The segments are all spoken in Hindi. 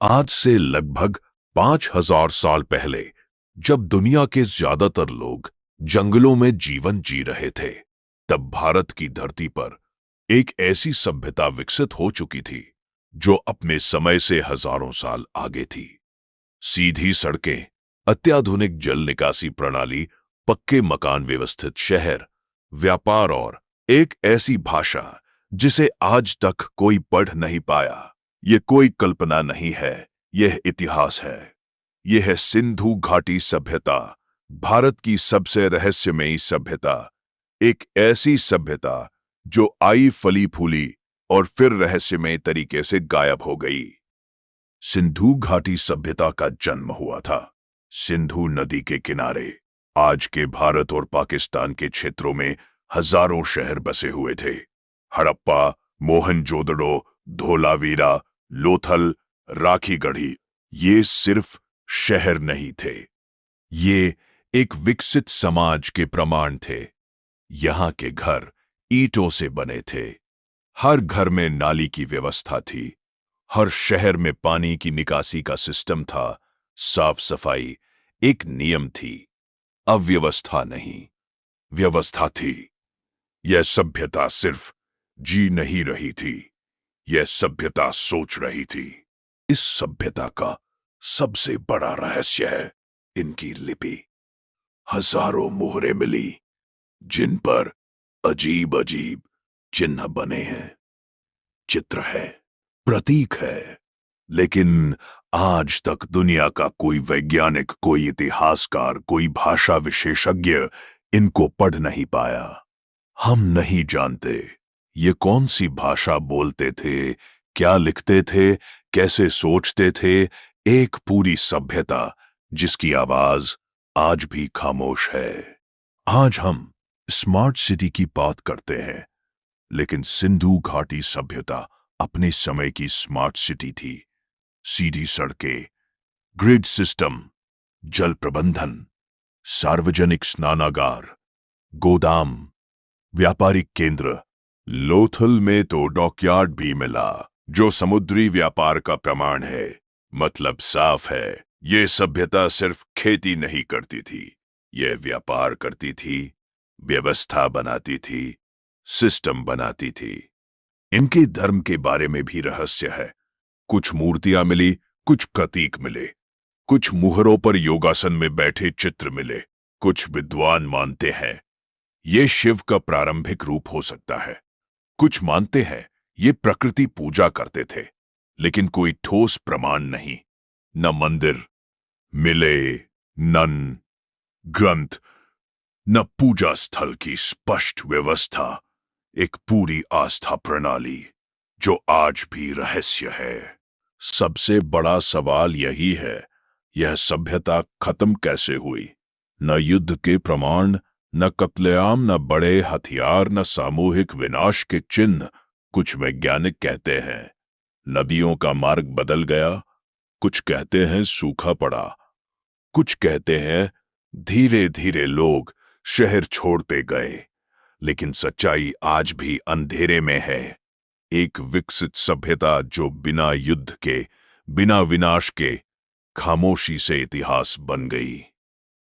आज से लगभग 5000 साल पहले जब दुनिया के ज्यादातर लोग जंगलों में जीवन जी रहे थे, तब भारत की धरती पर एक ऐसी सभ्यता विकसित हो चुकी थी जो अपने समय से हजारों साल आगे थी। सीधी सड़कें, अत्याधुनिक जल निकासी प्रणाली, पक्के मकान, व्यवस्थित शहर, व्यापार और एक ऐसी भाषा जिसे आज तक कोई पढ़ नहीं पाया। ये कोई कल्पना नहीं है, यह इतिहास है। यह है सिंधु घाटी सभ्यता, भारत की सबसे रहस्यमयी सभ्यता। एक ऐसी सभ्यता जो आई, फली फूली और फिर रहस्यमय तरीके से गायब हो गई। सिंधु घाटी सभ्यता का जन्म हुआ था सिंधु नदी के किनारे। आज के भारत और पाकिस्तान के क्षेत्रों में हजारों शहर बसे हुए थे। हड़प्पा, मोहनजोदड़ो, धोलावीरा, लोथल, राखीगढ़ी, ये सिर्फ शहर नहीं थे, ये एक विकसित समाज के प्रमाण थे। यहां के घर ईंटों से बने थे, हर घर में नाली की व्यवस्था थी, हर शहर में पानी की निकासी का सिस्टम था, साफ सफाई एक नियम थी। अव्यवस्था नहीं, व्यवस्था थी। यह सभ्यता सिर्फ जी नहीं रही थी, यह सभ्यता सोच रही थी। इस सभ्यता का सबसे बड़ा रहस्य है इनकी लिपि। हजारों मोहरें मिली जिन पर अजीब अजीब चिन्ह बने हैं, चित्र है, प्रतीक है। लेकिन आज तक दुनिया का कोई वैज्ञानिक, कोई इतिहासकार, कोई भाषा विशेषज्ञ इनको पढ़ नहीं पाया। हम नहीं जानते ये कौन सी भाषा बोलते थे, क्या लिखते थे, कैसे सोचते थे। एक पूरी सभ्यता जिसकी आवाज आज भी खामोश है। आज हम स्मार्ट सिटी की बात करते हैं, लेकिन सिंधु घाटी सभ्यता अपने समय की स्मार्ट सिटी थी। सीधी सड़कें, ग्रिड सिस्टम, जल प्रबंधन, सार्वजनिक स्नानागार, गोदाम, व्यापारिक केंद्र। लोथल में तो डॉकयार्ड भी मिला, जो समुद्री व्यापार का प्रमाण है। मतलब साफ है, ये सभ्यता सिर्फ खेती नहीं करती थी, यह व्यापार करती थी, व्यवस्था बनाती थी, सिस्टम बनाती थी। इनके धर्म के बारे में भी रहस्य है। कुछ मूर्तियां मिली, कुछ प्रतीक मिले, कुछ मुहरों पर योगासन में बैठे चित्र मिले। कुछ विद्वान मानते हैं ये शिव का प्रारंभिक रूप हो सकता है, कुछ मानते हैं ये प्रकृति पूजा करते थे, लेकिन कोई ठोस प्रमाण नहीं। न मंदिर मिले, नन ग्रंथ, न पूजा स्थल की स्पष्ट व्यवस्था। एक पूरी आस्था प्रणाली जो आज भी रहस्य है। सबसे बड़ा सवाल यही है, यह सभ्यता खत्म कैसे हुई? न युद्ध के प्रमाण, न कत्लेआम, न बड़े हथियार, न सामूहिक विनाश के चिन्ह। कुछ वैज्ञानिक कहते हैं नदियों का मार्ग बदल गया, कुछ कहते हैं सूखा पड़ा, कुछ कहते हैं धीरे धीरे लोग शहर छोड़ते गए। लेकिन सच्चाई आज भी अंधेरे में है। एक विकसित सभ्यता जो बिना युद्ध के, बिना विनाश के, खामोशी से इतिहास बन गई।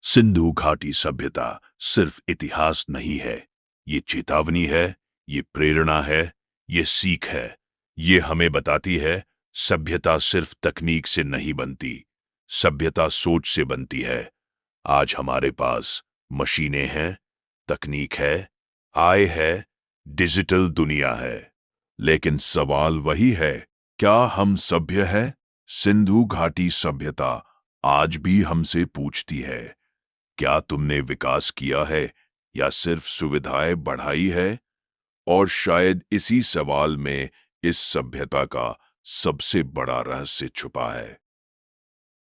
सिंधु घाटी सभ्यता सिर्फ इतिहास नहीं है, ये चेतावनी है, ये प्रेरणा है, ये सीख है। ये हमें बताती है सभ्यता सिर्फ तकनीक से नहीं बनती, सभ्यता सोच से बनती है। आज हमारे पास मशीनें हैं, तकनीक है, आय है, डिजिटल दुनिया है, लेकिन सवाल वही है, क्या हम सभ्य हैं? सिंधु घाटी सभ्यता आज भी हमसे पूछती है, क्या तुमने विकास किया है या सिर्फ सुविधाएं बढ़ाई है? और शायद इसी सवाल में इस सभ्यता का सबसे बड़ा रहस्य छुपा है।